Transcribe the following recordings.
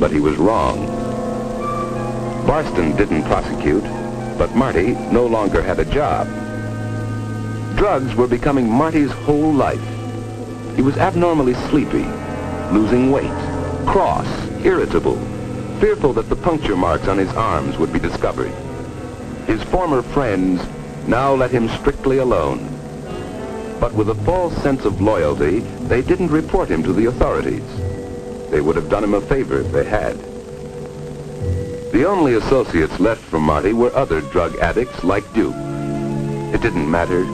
but he was wrong. Barston didn't prosecute, but Marty no longer had a job. Drugs were becoming Marty's whole life. He was abnormally sleepy, losing weight, cross, irritable, fearful that the puncture marks on his arms would be discovered. His former friends now let him strictly alone. But with a false sense of loyalty, they didn't report him to the authorities. They would have done him a favor if they had. The only associates left from Marty were other drug addicts like Duke. It didn't matter.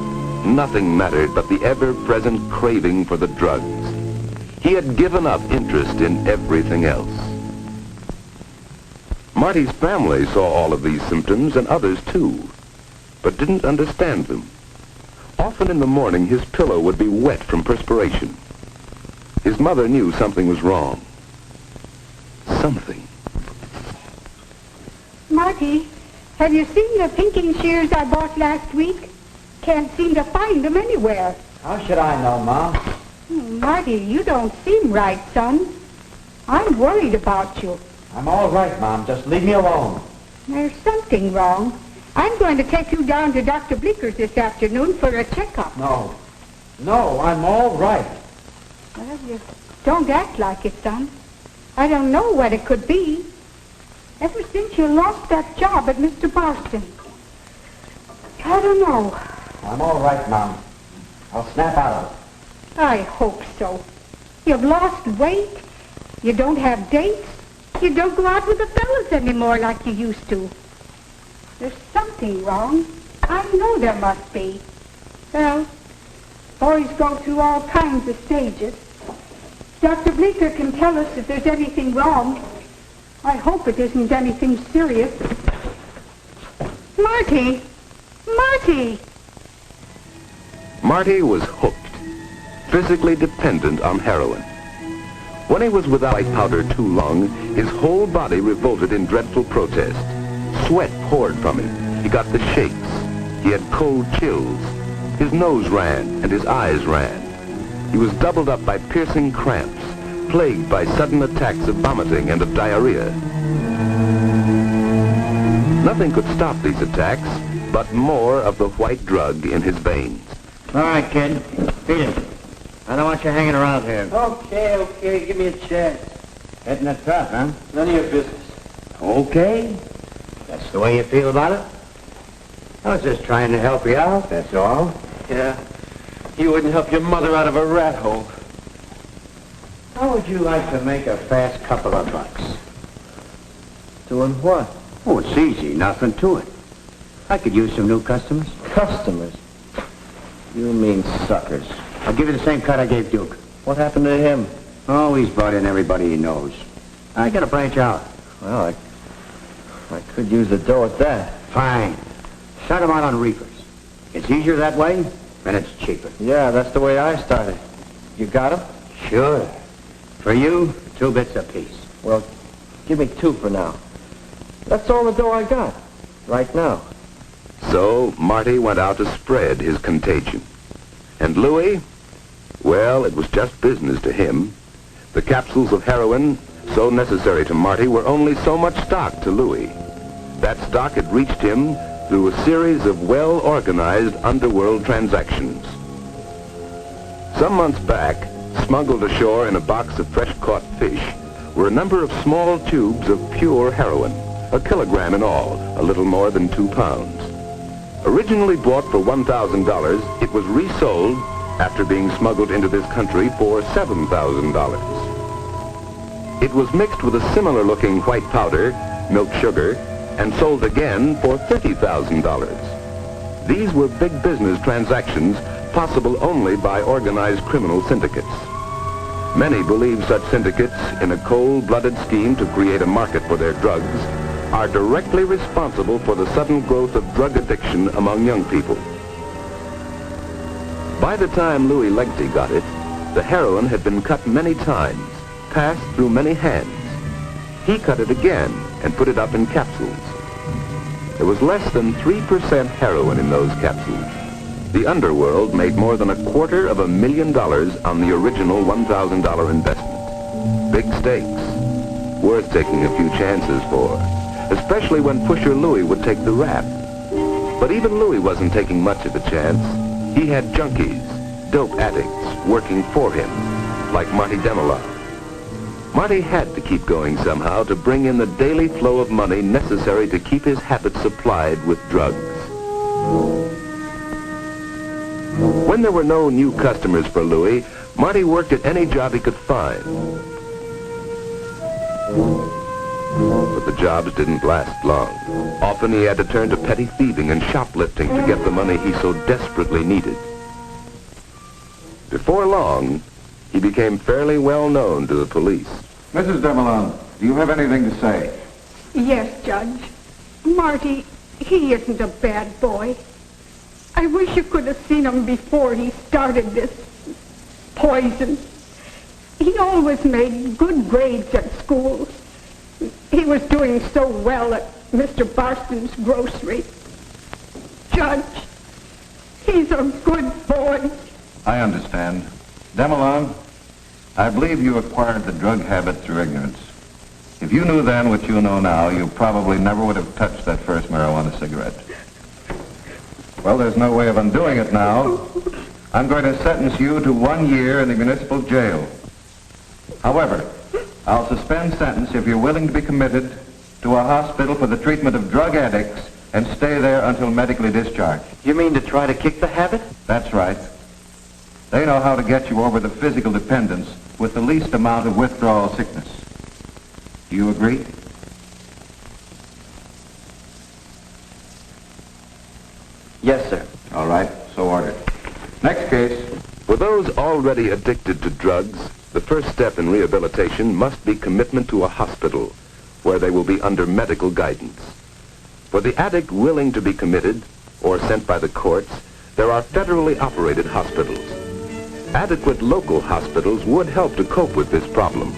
Nothing mattered but the ever-present craving for the drugs. He had given up interest in everything else. Marty's family saw all of these symptoms and others too, but didn't understand them. Often in the morning, his pillow would be wet from perspiration. His mother knew something was wrong. Something. Marty, have you seen the pinking shears I bought last week? Can't seem to find them anywhere. How should I know, Mom? Marty, you don't seem right, son. I'm worried about you. I'm all right, Mom. Just leave me alone. There's something wrong. I'm going to take you down to Dr. Bleeker's this afternoon for a checkup. No. No, I'm all right. Well, you don't act like it, son. I don't know what it could be. Ever since you lost that job at Mr. Barston. I don't know. I'm all right, Mom. I'll snap out of it. I hope so. You've lost weight. You don't have dates. You don't go out with the fellas anymore like you used to. There's something wrong. I know there must be. Well, boys go through all kinds of stages. Dr. Bleeker can tell us if there's anything wrong. I hope it isn't anything serious. Marty! Marty! Marty was hooked, physically dependent on heroin. When he was without white powder too long, his whole body revolted in dreadful protest. Sweat poured from him. He got the shakes. He had cold chills. His nose ran and his eyes ran. He was doubled up by piercing cramps, plagued by sudden attacks of vomiting and of diarrhea. Nothing could stop these attacks but more of the white drug in his veins. All right, kid. Beat it. I don't want you hanging around here. Okay. Give me a chance. Hitting it tough, huh? None of your business. Okay. That's the way you feel about it? I was just trying to help you out, that's all. Yeah. You wouldn't help your mother out of a rat hole. How would you like to make a fast couple of bucks? Doing what? Oh, it's easy. Nothing to it. I could use some new customers. Customers? You mean suckers. I'll give you the same cut I gave Duke. What happened to him? Oh, he's brought in everybody he knows. I gotta branch out. Well, I could use the dough at that. Fine. Shut him out on reefers. It's easier that way, and it's cheaper. Yeah, that's the way I started. You got him? Sure. For you, 2 bits apiece. Well, give me 2 for now. That's all the dough I got. Right now. So Marty went out to spread his contagion. And Louis, well, it was just business to him. The capsules of heroin, so necessary to Marty, were only so much stock to Louis. That stock had reached him through a series of well-organized underworld transactions. Some months back, smuggled ashore in a box of fresh-caught fish, were a number of small tubes of pure heroin, 1 kilogram in all, a little more than 2 pounds. Originally bought for $1,000, it was resold after being smuggled into this country for $7,000. It was mixed with a similar-looking white powder, milk sugar, and sold again for $30,000. These were big business transactions possible only by organized criminal syndicates. Many believe such syndicates, in a cold-blooded scheme to create a market for their drugs, are directly responsible for the sudden growth of drug addiction among young people. By the time Louis Legty got it, the heroin had been cut many times, passed through many hands. He cut it again and put it up in capsules. There was less than 3% heroin in those capsules. The underworld made more than $250,000 on the original $1,000 investment. Big stakes. worth taking a few chances for, especially when Pusher Louie would take the rap. But even Louie wasn't taking much of a chance. He had junkies, dope addicts, working for him, like Marty Demelon. Marty had to keep going somehow to bring in the daily flow of money necessary to keep his habit supplied with drugs. When there were no new customers for Louie, Marty worked at any job he could find. But the jobs didn't last long. Often he had to turn to petty thieving and shoplifting to get the money he so desperately needed. Before long, he became fairly well known to the police. Mrs. Demelon, do you have anything to say? Yes, Judge. Marty, he isn't a bad boy. I wish you could have seen him before he started this poison. He always made good grades at school. He was doing so well at Mr. Barston's grocery. Judge, he's a good boy. I understand. Demelon, I believe you acquired the drug habit through ignorance. If you knew then what you know now, you probably never would have touched that first marijuana cigarette. Well, there's no way of undoing it now. I'm going to sentence you to 1 year in the municipal jail. However, I'll suspend sentence if you're willing to be committed to a hospital for the treatment of drug addicts and stay there until medically discharged. You mean to try to kick the habit? That's right. They know how to get you over the physical dependence with the least amount of withdrawal sickness. Do you agree? Yes, sir. All right, so ordered. Next case. For those already addicted to drugs, the first step in rehabilitation must be commitment to a hospital where they will be under medical guidance. For the addict willing to be committed or sent by the courts, there are federally operated hospitals. Adequate local hospitals would help to cope with this problem.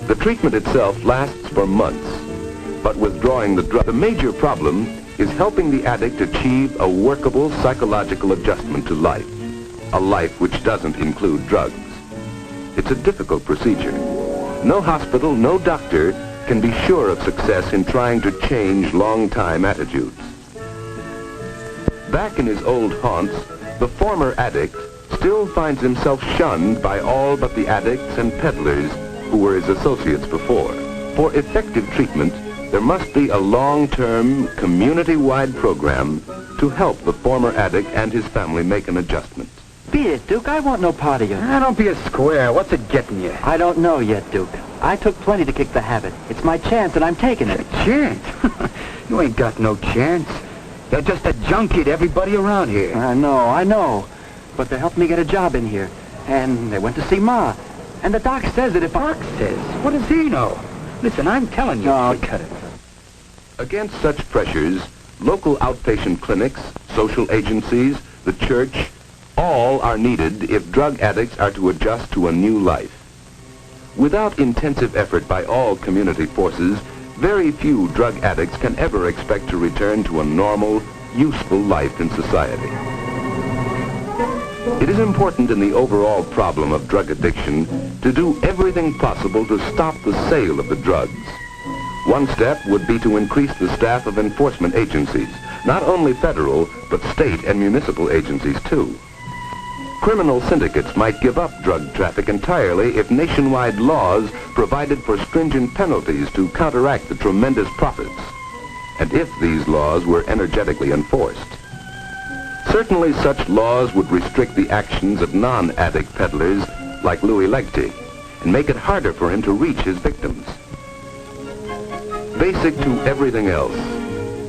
The treatment itself lasts for months, but withdrawing the drug, the major problem is helping the addict achieve a workable psychological adjustment to life, a life which doesn't include drugs. It's a difficult procedure. No hospital, no doctor can be sure of success in trying to change long-time attitudes. Back in his old haunts, the former addict still finds himself shunned by all but the addicts and peddlers who were his associates before. For effective treatment, there must be a long-term, community-wide program to help the former addict and his family make an adjustment. Beat it, Duke. I want no part of you. Don't be a square. What's it getting you? I don't know yet, Duke. I took plenty to kick the habit. It's my chance, and I'm taking it. Chance? You ain't got no chance. You're just a junkie to everybody around here. I know. But they helped me get a job in here. And they went to see Ma. And the doc says that if Doc says? What does he know? Listen, I'm telling you. No, cut it. Against such pressures, local outpatient clinics, social agencies, the church, all are needed if drug addicts are to adjust to a new life. Without intensive effort by all community forces, very few drug addicts can ever expect to return to a normal, useful life in society. It is important in the overall problem of drug addiction to do everything possible to stop the sale of the drugs. One step would be to increase the staff of enforcement agencies, not only federal, but state and municipal agencies too. Criminal syndicates might give up drug traffic entirely if nationwide laws provided for stringent penalties to counteract the tremendous profits, and if these laws were energetically enforced. Certainly such laws would restrict the actions of non-addict peddlers like Louie Legte and make it harder for him to reach his victims. Basic to everything else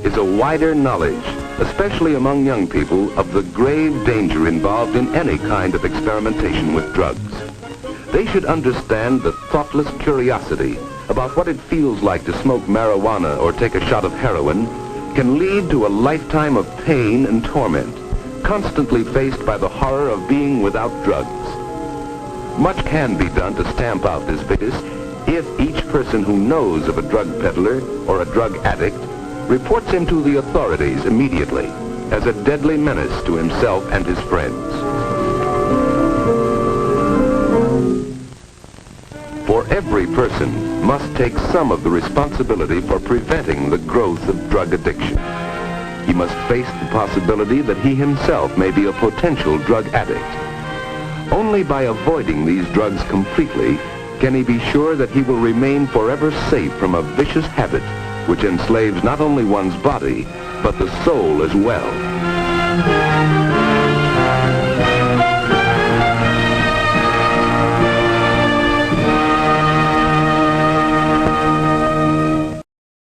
is a wider knowledge, especially among young people, of the grave danger involved in any kind of experimentation with drugs. They should understand the thoughtless curiosity about what it feels like to smoke marijuana or take a shot of heroin can lead to a lifetime of pain and torment, constantly faced by the horror of being without drugs. Much can be done to stamp out this vicious if each person who knows of a drug peddler or a drug addict reports him to the authorities immediately as a deadly menace to himself and his friends. For For every person must take some of the responsibility for preventing the growth of drug addiction. He must face the possibility that he himself may be a potential drug addict. Only by avoiding these drugs completely can he be sure that he will remain forever safe from a vicious habit which enslaves not only one's body, but the soul as well.